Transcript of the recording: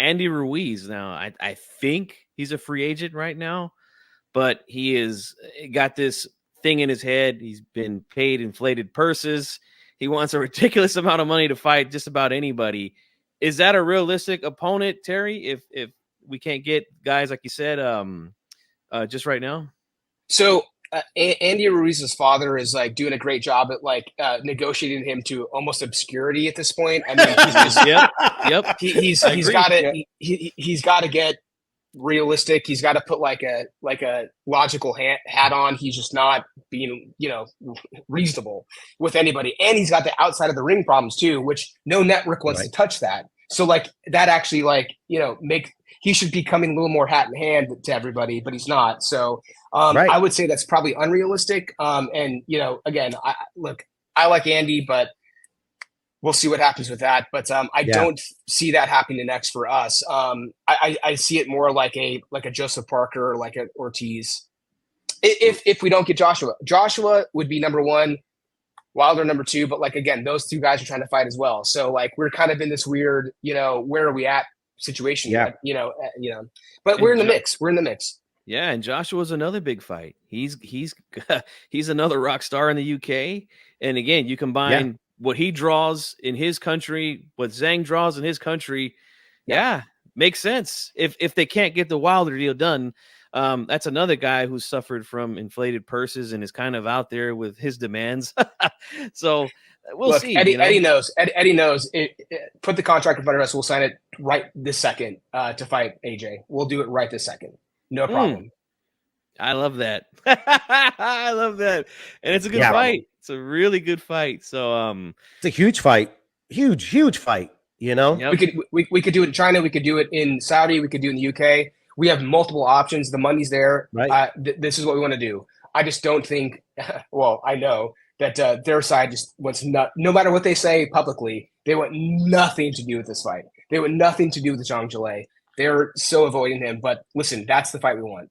Andy Ruiz. Now, I think he's a free agent right now, but he is got this thing in his head. He's been paid inflated purses. He wants a ridiculous amount of money to fight just about anybody. Is that a realistic opponent, Terry? If we can't get guys like you said, just right now. So Andy Ruiz's father is like doing a great job at like negotiating him to almost obscurity at this point. I mean, he's just, Yep. he's got to he's got to get realistic. He's got to put like a logical hat on. He's just not being reasonable with anybody, and he's got the outside of the ring problems too, which no network wants to touch that. So like that actually he should be coming a little more hat in hand to everybody, but he's not. So I would say that's probably unrealistic. And again, I like Andy, but we'll see what happens with that. But I don't see that happening next for us. I see it more like a Joseph Parker or like an Ortiz. If we don't get Joshua would be number one, Wilder number two. But like again, those two guys are trying to fight as well. So like we're kind of in this weird, where are we at situation? Yeah. But we're in the mix. We're in the mix. Yeah, and Joshua's another big fight. He's another rock star in the UK. And again, you combine what he draws in his country, what Zhang draws in his country. Yeah, makes sense. If they can't get the Wilder deal done, that's another guy who suffered from inflated purses and is kind of out there with his demands. So we'll see. Eddie knows. Eddie knows. Put the contract in front of us. We'll sign it right this second to fight AJ. We'll do it right this second. No problem. I love that. I love that. And it's a good fight. It's a really good fight. So it's a huge fight. Huge fight. Yep. We could do it in China. We could do it in Saudi. We could do it in the UK. We have multiple options. The money's there. Right. This is what we want to do. I just don't think. Well, I know that their side just wants no matter what they say publicly, they want nothing to do with this fight. They want nothing to do with Zhang Zhilei. They're so avoiding him. But listen, that's the fight we want.